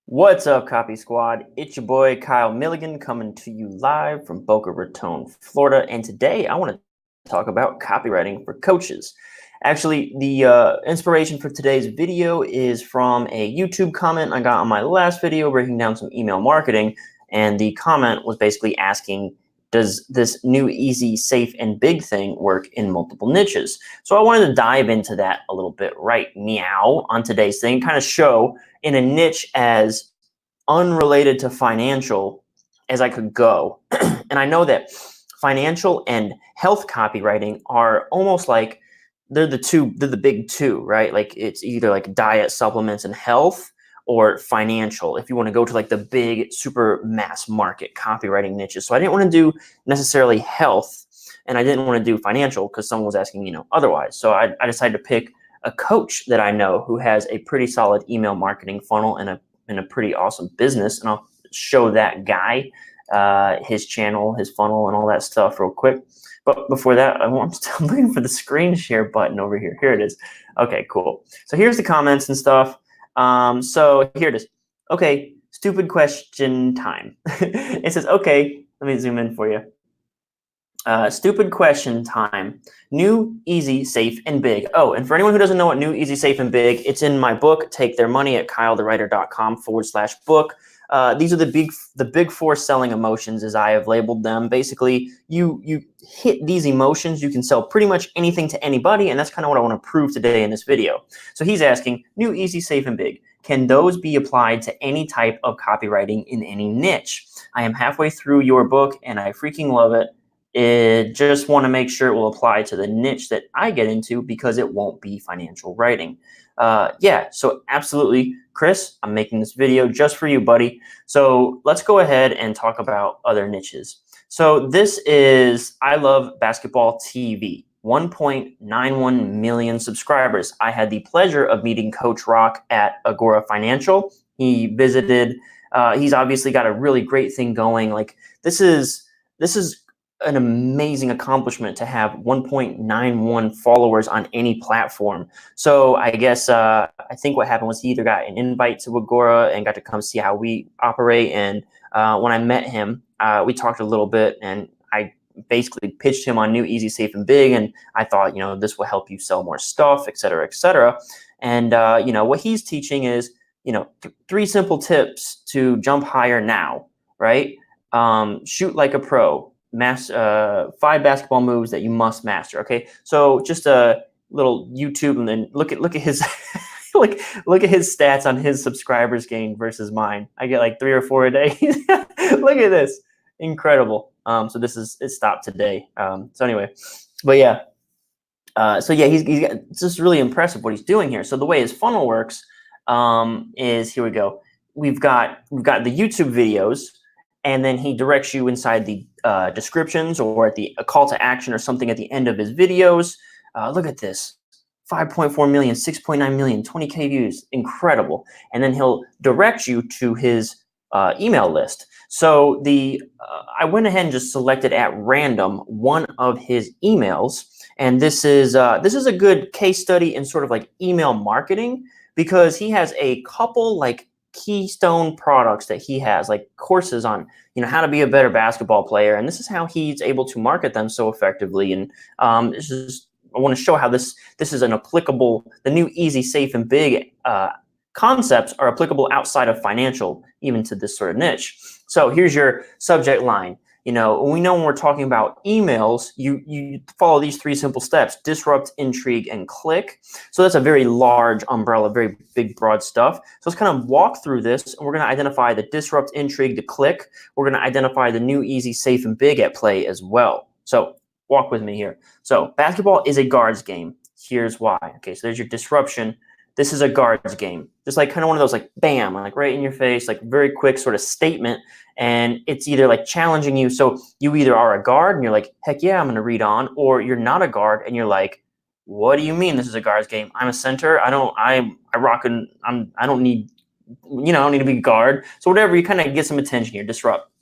What's up, Copy Squad? It's your boy Kyle Milligan coming to you live from Boca Raton, Florida. And today I want to talk about copywriting for coaches. Actually, the inspiration for today's video is from a YouTube comment I got on my last video breaking down some email marketing. And the comment was basically asking, does this new, easy, safe, and big thing work in multiple niches? So I wanted to dive into that a little bit right now on today's thing, kind of show in a niche as unrelated to financial as I could go. And I know that financial and health copywriting are almost like they're the big two, right? Like it's either like diet, supplements, and health, or financial if you want to go to like the big super mass market copywriting niches. So I didn't want to do necessarily health, and I didn't want to do financial because someone was asking, otherwise. So I decided to pick a coach that I know who has a pretty solid email marketing funnel and a pretty awesome business. And I'll show that guy his channel, his funnel, and all that stuff real quick. But before that, I'm looking for the screen share button over here. Here it is. Okay, cool. So here's the comments and stuff. So here it is. Okay, stupid question time. It says, okay, let me zoom in for you. Stupid question time. New, easy, safe, and big. Oh, and for anyone who doesn't know what new, easy, safe, and big, it's in my book, Take Their Money, at kylethewriter.com/book. These are the big four selling emotions, as I have labeled them. Basically, you hit these emotions, you can sell pretty much anything to anybody, and that's kind of what I want to prove today in this video. So he's asking, new, easy, safe, and big. Can those be applied to any type of copywriting in any niche? I am halfway through your book, and I freaking love it. Just want to make sure it will apply to the niche that I get into because it won't be financial writing. Yeah, so absolutely, Chris, I'm making this video just for you, buddy. So let's go ahead and talk about other niches. So this is I Love Basketball TV, 1.91 million subscribers. I had the pleasure of meeting Coach Rock at Agora Financial. He visited. He's obviously got a really great thing going. Like this is an amazing accomplishment to have 1.91 followers on any platform. So I guess I think what happened was he either got an invite to Agora and got to come see how we operate. And when I met him, we talked a little bit, and I basically pitched him on new, easy, safe, and big. And I thought, this will help you sell more stuff, et cetera, et cetera. And what he's teaching is, 3 simple tips to jump higher now, right? Shoot like a pro. 5 basketball moves that you must master. Okay, so just a little YouTube, and then look at his look at his stats on his subscribers gained versus mine. I get like 3 or 4 a day. Look at this, incredible. So it stopped today. So anyway, but yeah. So yeah, it's just really impressive what he's doing here. So the way his funnel works is, here we go. We've got the YouTube videos. And then he directs you inside the descriptions or at a call to action or something at the end of his videos. Look at this, 5.4 million, 6.9 million, 20K views, incredible. And then he'll direct you to his email list. So I went ahead and just selected at random one of his emails. And this is a good case study in sort of like email marketing, because he has a couple like keystone products that he has, like courses on how to be a better basketball player, and this is how he's able to market them so effectively. And I want to show how this is an applicable, the new, easy, safe, and big concepts are applicable outside of financial, even to this sort of niche. So here's your subject line. We know when we're talking about emails, you follow these 3 simple steps: disrupt, intrigue, and click. So that's a very large umbrella, very big, broad stuff. So let's kind of walk through this, and we're going to identify the disrupt, intrigue, the click. We're going to identify the new, easy, safe, and big at play as well. So walk with me here. So basketball is a guards game. Here's why. Okay, so there's your disruption. This is a guards game. Just like kind of one of those like bam, like right in your face, like very quick sort of statement. And it's either like challenging you. So you either are a guard and you're like, heck yeah, I'm going to read on, or you're not a guard and you're like, what do you mean this is a guards game? I'm a center. I don't need to be a guard. So whatever, you kind of get some attention here, disrupt.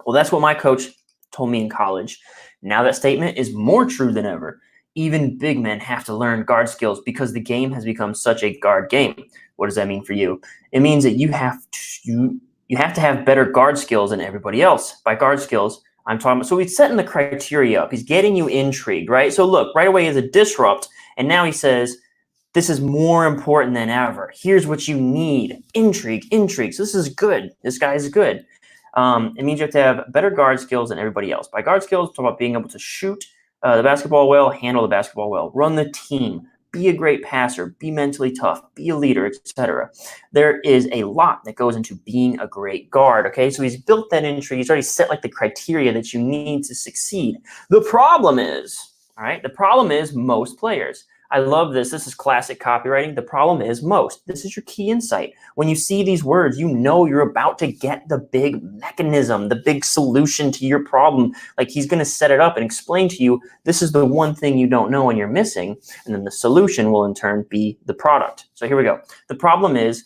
Well, that's what my coach told me in college. Now that statement is more true than ever. Even big men have to learn guard skills because the game has become such a guard game. What does that mean for you? It means that you have to have better guard skills than everybody else. By guard skills, I'm talking about, so he's setting the criteria up. He's getting you intrigued, right? So look, right away is a disrupt, and now he says, this is more important than ever. Here's what you need. Intrigue. So this is good. This guy is good. It means you have to have better guard skills than everybody else. By guard skills, it's about being able to shoot the basketball well, handle the basketball well, run the team, be a great passer, be mentally tough, be a leader, etc. There is a lot that goes into being a great guard, okay? So he's built that intrigue. He's already set like the criteria that you need to succeed. The problem is, all right, the problem is most players. I love this. This is classic copywriting. The problem is most. This is your key insight. When you see these words, you know you're about to get the big mechanism, the big solution to your problem. Like he's going to set it up and explain to you, this is the one thing you don't know and you're missing. And then the solution will in turn be the product. So here we go. The problem is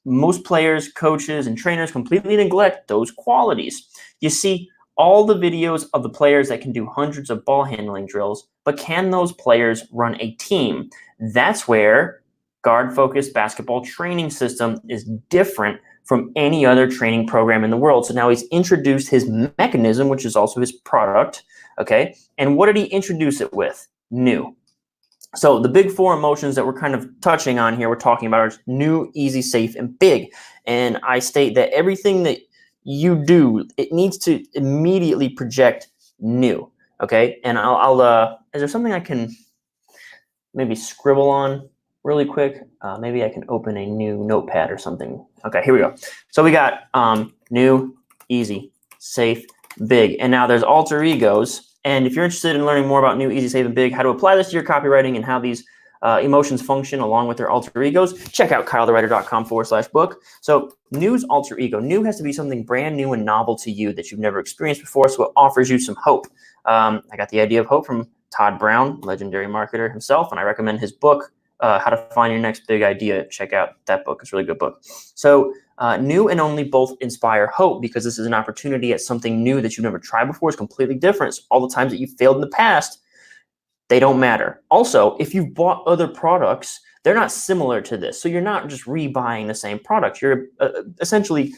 most players, coaches, and trainers completely neglect those qualities. You see all the videos of the players that can do hundreds of ball handling drills, but can those players run a team? That's where guard-focused basketball training system is different from any other training program in the world. So now he's introduced his mechanism, which is also his product, okay? And what did he introduce it with? New. So the big four emotions that we're kind of touching on here, we're talking about are new, easy, safe, and big. And I state that everything that you do, it needs to immediately project new, okay? And is there something I can maybe scribble on really quick? Maybe I can open a new notepad or something. Okay, here we go. So we got new, easy, safe, big. And now there's alter egos. And if you're interested in learning more about new, easy, safe, and big, how to apply this to your copywriting and how these emotions function along with their alter egos, check out kylethewriter.com/book. So new's alter ego. New has to be something brand new and novel to you that you've never experienced before, so it offers you some hope. I got the idea of hope from Todd Brown, legendary marketer himself, and I recommend his book, How to Find Your Next Big Idea. Check out that book. It's a really good book. So new and only both inspire hope because this is an opportunity at something new that you've never tried before. It's completely different. So all the times that you failed in the past, they don't matter. Also, if you've bought other products, they're not similar to this. So you're not just rebuying the same product. You're essentially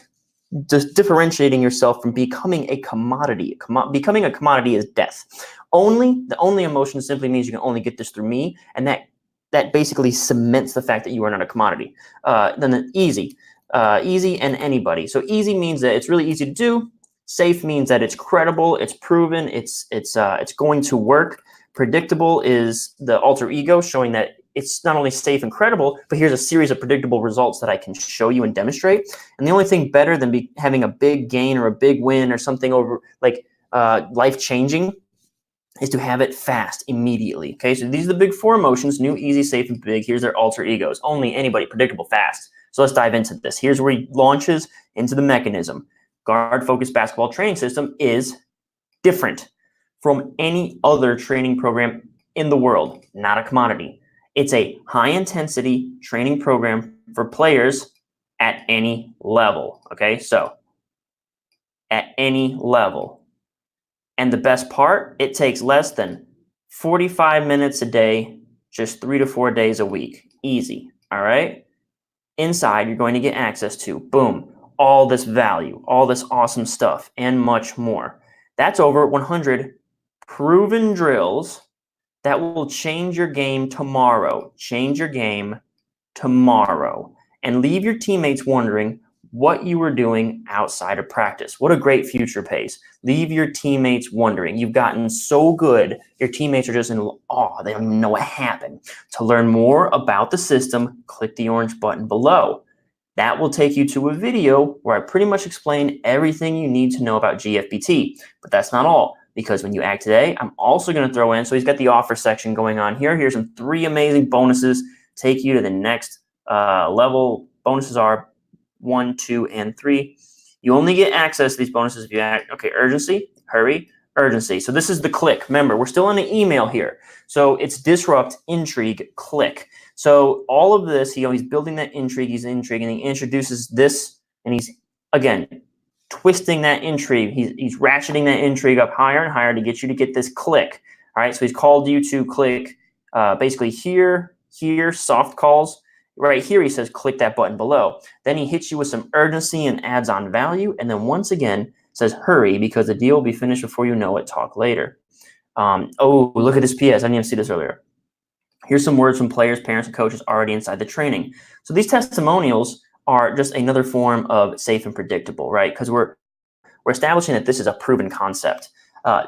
just differentiating yourself from becoming a commodity. Becoming a commodity is death. The only emotion simply means you can only get this through me, and that basically cements the fact that you are not a commodity. Then the easy and anybody. So easy means that it's really easy to do. Safe means that it's credible, it's proven, it's going to work. Predictable is the alter ego, showing that it's not only safe and credible, but here's a series of predictable results that I can show you and demonstrate. And the only thing better than having a big gain or a big win or something over like life-changing is to have it fast, immediately. Okay, so these are the big four emotions: new, easy, safe, and big. Here's their alter egos. Only, anybody, predictable, fast. So let's dive into this. Here's where he launches into the mechanism. Guard-focused basketball training system is different from any other training program in the world, not a commodity. It's a high-intensity training program for players at any level, okay? So, at any level. And the best part, it takes less than 45 minutes a day, just 3 to 4 days a week. Easy, all right? Inside, you're going to get access to, boom, all this value, all this awesome stuff, and much more. That's over 100 proven drills that will change your game tomorrow. Change your game tomorrow. And leave your teammates wondering what you were doing outside of practice. What a great future pace. Leave your teammates wondering. You've gotten so good, your teammates are just in awe. They don't even know what happened. To learn more about the system, click the orange button below. That will take you to a video where I pretty much explain everything you need to know about GFBT. But that's not all, because when you act today, I'm also going to throw in, so he's got the offer section going on here. Here's some 3 amazing bonuses, take you to the next level. Bonuses are 1, 2, and 3. You only get access to these bonuses if you act, okay, urgency, hurry, urgency. So this is the click. Remember, we're still on an email here. So it's disrupt, intrigue, click. So all of this, he's building that intrigue, he's intriguing, he introduces this, and he's, again, twisting that intrigue. He's ratcheting that intrigue up higher and higher to get you to get this click. All right, so he's called you to click basically here, soft calls. Right here, he says click that button below. Then he hits you with some urgency and adds on value. And then once again, says hurry because the deal will be finished before you know it. Talk later. Oh, look at this PS. I didn't even see this earlier. Here's some words from players, parents, and coaches already inside the training. So these testimonials are just another form of safe and predictable, right? Because we're establishing that this is a proven concept.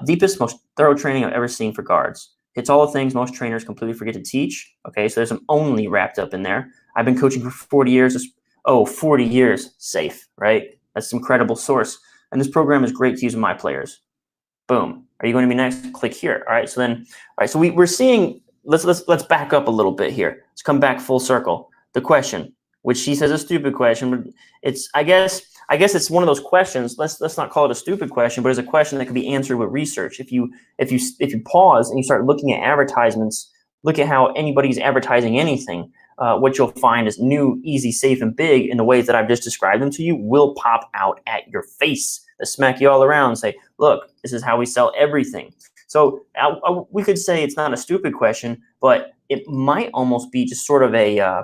Deepest, most thorough training I've ever seen for guards. It's all the things most trainers completely forget to teach. Okay, so there's some only wrapped up in there. I've been coaching for 40 years. 40 years, safe, right? That's an incredible source. And this program is great to use with my players. Boom. Are you going to be next? Click here. All right. So then, all right. So we're seeing. Let's back up a little bit here. Let's come back full circle. The question, which she says is a stupid question, but it's I guess it's one of those questions. Let's not call it a stupid question, but it's a question that can be answered with research. If you pause and you start looking at advertisements, look at how anybody's advertising anything. What you'll find is new, easy, safe, and big in the ways that I've just described them to you will pop out at your face. They smack you all around and say, look, this is how we sell everything. So we could say it's not a stupid question, but it might almost be just sort of a,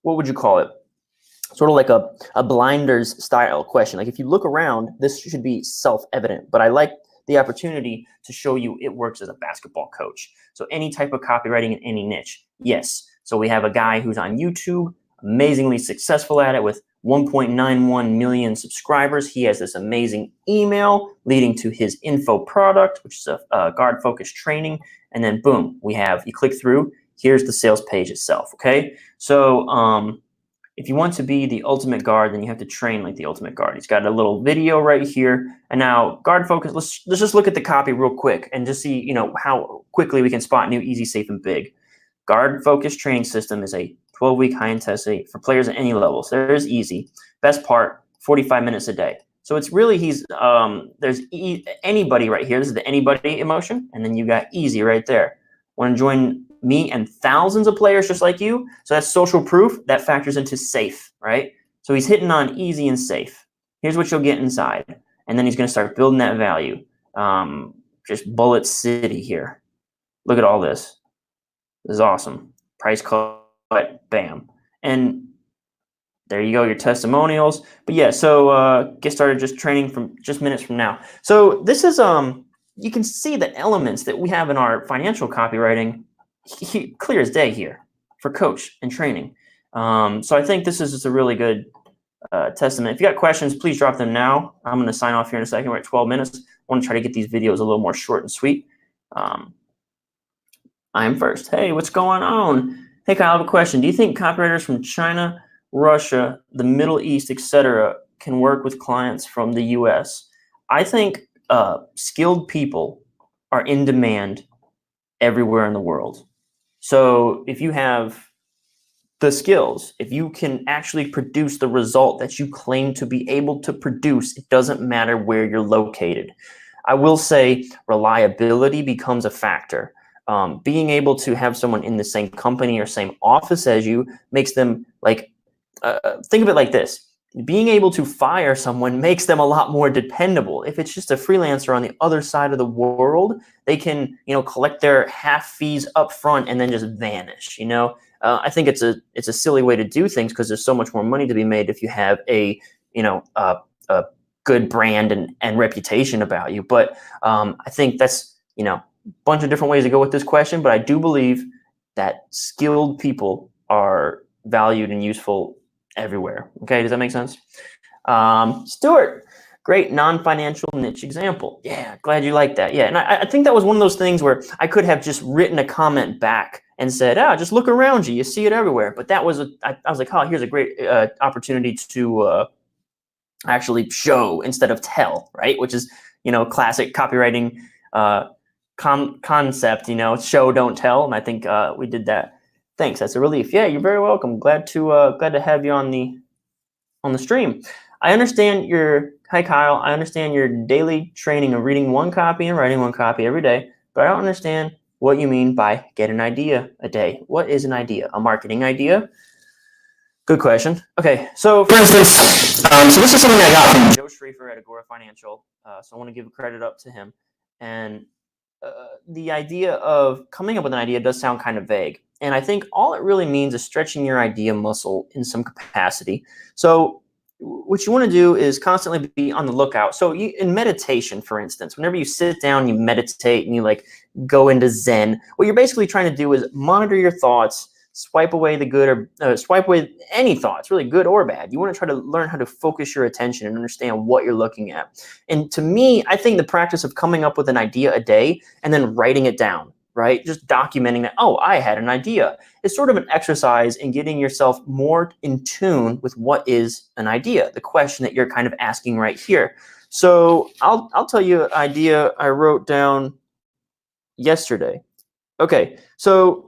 what would you call it? Sort of like a blinders style question. Like if you look around, this should be self-evident, but I like the opportunity to show you it works as a basketball coach. So any type of copywriting in any niche, yes. So we have a guy who's on YouTube, amazingly successful at it with 1.91 million subscribers. He has this amazing email leading to his info product, which is a guard focused training. And then boom, you click through, here's the sales page itself. Okay. So if you want to be the ultimate guard, then you have to train like the ultimate guard. He's got a little video right here. And now guard focus, let's just look at the copy real quick and just see, how quickly we can spot new, easy, safe, and big. Guard focused training system is a 12-week high intensity for players at any level. So there's easy. Best part, 45 minutes a day. So it's really there's anybody right here. This is the anybody emotion, and then you got easy right there. Want to join me and thousands of players just like you? So that's social proof. That factors into safe, right? So he's hitting on easy and safe. Here's what you'll get inside, and then he's going to start building that value. Just Bullet City here. Look at all this. This is awesome. Price cut, bam. And there you go, your testimonials. But yeah, so get started just training from just minutes from now. So this is, you can see the elements that we have in our financial copywriting clear as day here for coach and training. So I think this is just a really good testament. If you got questions, please drop them now. I'm going to sign off here in a second. We're at 12 minutes. I want to try to get these videos a little more short and sweet. I'm first. Hey, what's going on? Hey, Kyle, I have a question. Do you think copywriters from China, Russia, the Middle East, etc., can work with clients from the US? I think skilled people are in demand everywhere in the world. So if you have the skills, if you can actually produce the result that you claim to be able to produce, it doesn't matter where you're located. I will say reliability becomes a factor. Being able to have someone in the same company or same office as you makes them think of it like this. Being able to fire someone makes them a lot more dependable. If it's just a freelancer on the other side of the world, they can, collect their half fees up front and then just vanish. I think it's a silly way to do things because there's so much more money to be made if you have a good brand and reputation about you. But I think that's, bunch of different ways to go with this question, but I do believe that skilled people are valued and useful everywhere. Okay, does that make sense? Stuart, great non-financial niche example. Yeah, glad you like that. Yeah, and I think that was one of those things where I could have just written a comment back and said, just look around you. You see it everywhere. But that was, I was like, here's a great opportunity to actually show instead of tell, right? Which is, classic copywriting concept, show, don't tell. And I think we did that. Thanks. That's a relief. Yeah, you're very welcome. Glad to have you on the stream. I understand hi Kyle. I understand your daily training of reading one copy and writing one copy every day, but I don't understand what you mean by get an idea a day. What is an idea? A marketing idea? Good question. Okay, so for instance, so this is something I got from Joe Schrafer at Agora Financial. So I want to give credit up to him. And the idea of coming up with an idea does sound kind of vague. And I think all it really means is stretching your idea muscle in some capacity. So what you want to do is constantly be on the lookout. So in meditation, for instance, whenever you sit down, you meditate and you like go into Zen, what you're basically trying to do is monitor your thoughts, swipe away the good or swipe away any thoughts, really good or bad. You want to try to learn how to focus your attention and understand what you're looking at. And to me, I think the practice of coming up with an idea a day and then writing it down, right? Just documenting that, oh, I had an idea. It's sort of an exercise in getting yourself more in tune with what is an idea, the question that you're kind of asking right here. So I'll tell you an idea I wrote down yesterday. Okay, so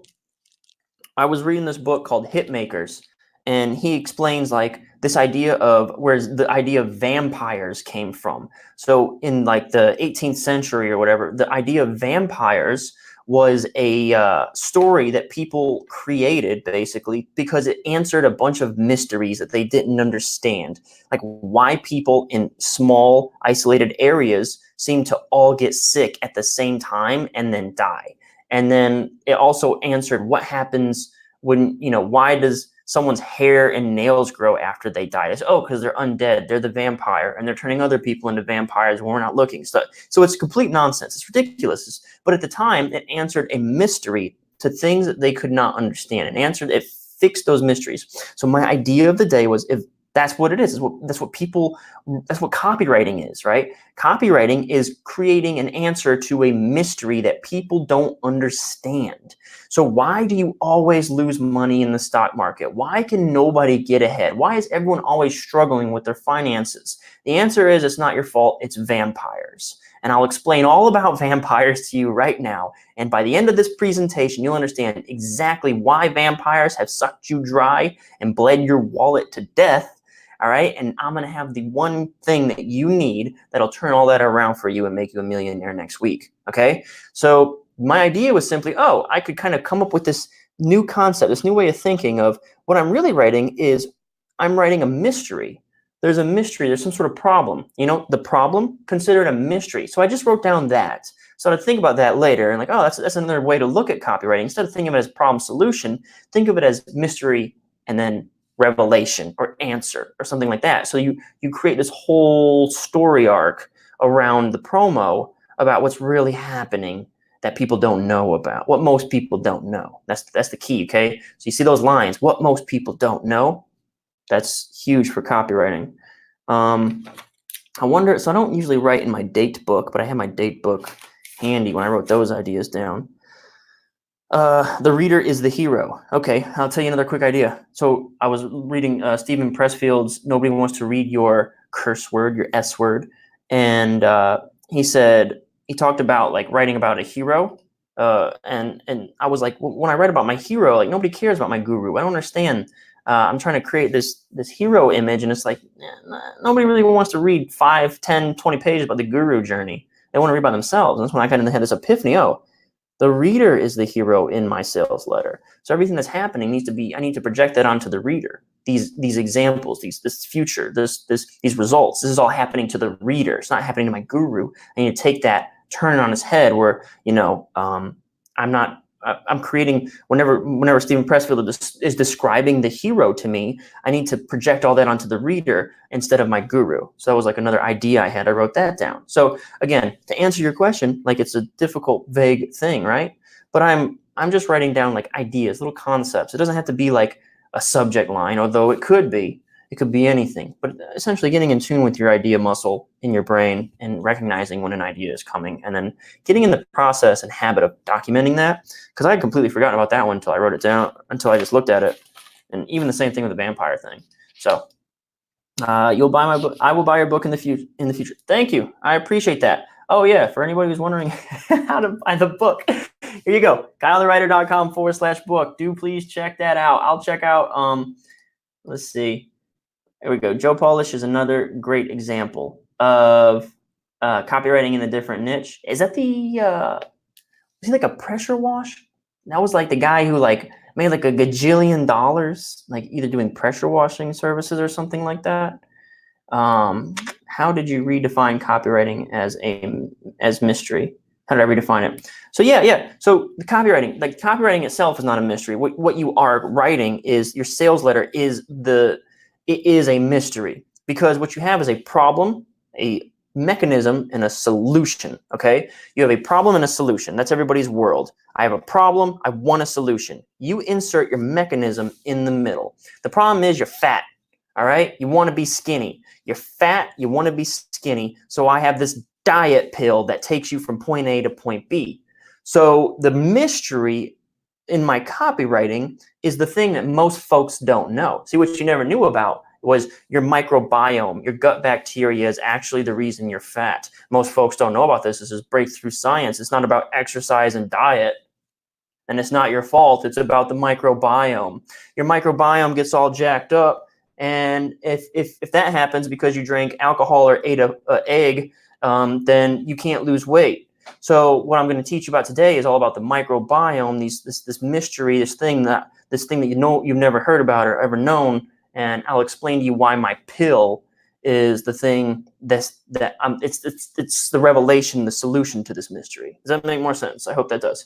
I was reading this book called Hitmakers, and he explains like this idea of where the idea of vampires came from. So in like the 18th century or whatever, the idea of vampires was a story that people created basically because it answered a bunch of mysteries that they didn't understand, like why people in small isolated areas seem to all get sick at the same time and then die. And then it also answered what happens when, why does someone's hair and nails grow after they die? It's, because they're undead. They're the vampire, and they're turning other people into vampires when we're not looking. So it's complete nonsense. It's ridiculous. But at the time, it answered a mystery to things that they could not understand. It fixed those mysteries. So my idea of the day was, if that's what it is. That's what copywriting is, right? Copywriting is creating an answer to a mystery that people don't understand. So why do you always lose money in the stock market? Why can nobody get ahead? Why is everyone always struggling with their finances? The answer is, it's not your fault, it's vampires. And I'll explain all about vampires to you right now. And by the end of this presentation, you'll understand exactly why vampires have sucked you dry and bled your wallet to death. All right. And I'm going to have the one thing that you need that'll turn all that around for you and make you a millionaire next week. Okay. So my idea was simply, I could kind of come up with this new concept, this new way of thinking of what I'm really writing is I'm writing a mystery. There's a mystery. There's some sort of problem. The problem, considered a mystery. So I just wrote down that. So to think about that later and like, that's another way to look at copywriting. Instead of thinking of it as problem solution, think of it as mystery and then revelation or answer or something like that. So you create this whole story arc around the promo about what's really happening that people don't know about, what most people don't know. That's the key, okay? So you see those lines, what most people don't know, that's huge for copywriting. I wonder, so I don't usually write in my date book, but I have my date book handy when I wrote those ideas down. The reader is the hero. Okay, I'll tell you another quick idea. So I was reading Stephen Pressfield's Nobody Wants to Read Your Curse Word, your S word. And he talked about like writing about a hero. And I was like, when I write about my hero, like nobody cares about my guru. I don't understand. I'm trying to create this hero image, and it's like, nobody really wants to read 5, 10, 20 pages about the guru journey. They want to read by themselves. And that's when I kind of had this epiphany, the reader is the hero in my sales letter. So everything that's happening I need to project that onto the reader. These examples, this future, these results, this is all happening to the reader. It's not happening to my guru. I need to take that, turn it on its head where, I'm creating, whenever Stephen Pressfield is describing the hero to me, I need to project all that onto the reader instead of my guru. So that was like another idea I had. I wrote that down. So again, to answer your question, like it's a difficult, vague thing, right? But I'm just writing down like ideas, little concepts. It doesn't have to be like a subject line, although it could be. It could be anything, but essentially getting in tune with your idea muscle in your brain and recognizing when an idea is coming, and then getting in the process and habit of documenting that, because I had completely forgotten about that one until I wrote it down, until I just looked at it. And even the same thing with the vampire thing. So you'll buy my book. I will buy your book in the future. Thank you. I appreciate that. Oh yeah, for anybody who's wondering how to buy the book, here you go. KyleTheWriter.com/book. Do please check that out. I'll check out, let's see. There we go. Joe Polish is another great example of copywriting in a different niche. Is that was he like a pressure wash? That was like the guy who like made like $1 gajillion, like either doing pressure washing services or something like that. How did you redefine copywriting as mystery? How did I redefine it? So yeah. So the copywriting, like copywriting itself is not a mystery. What you are writing is your sales letter it is a mystery, because what you have is a problem, a mechanism, and a solution. Okay, you have a problem and a solution. That's everybody's world. I have a problem, I want a solution. You insert your mechanism in the middle. The problem is you're fat. All right, you want to be skinny. You're fat, you want to be skinny. So I have this diet pill that takes you from point A to point B. So the mystery in my copywriting is the thing that most folks don't know. See, what you never knew about was your microbiome. Your gut bacteria is actually the reason you're fat. Most folks don't know about this. This is breakthrough science. It's not about exercise and diet, and it's not your fault. It's about the microbiome. Your microbiome gets all jacked up, and if that happens because you drank alcohol or ate an egg, then you can't lose weight. So what I'm going to teach you about today is all about the microbiome, this mystery, this thing that you've never heard about or ever known, and I'll explain to you why my pill is the thing it's the revelation, the solution to this mystery. Does that make more sense? I hope that does.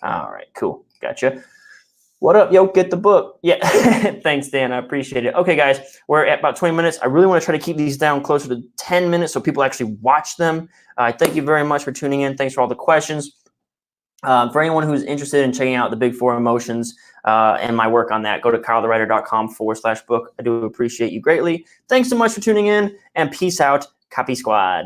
All right, cool, gotcha. What up, yo? Get the book. Yeah, thanks, Dan. I appreciate it. Okay, guys, we're at about 20 minutes. I really want to try to keep these down closer to 10 minutes so people actually watch them. Thank you very much for tuning in. Thanks for all the questions. For anyone who's interested in checking out the Big Four Emotions and my work on that, go to kylethewriter.com/book. I do appreciate you greatly. Thanks so much for tuning in, and peace out, Copy Squad.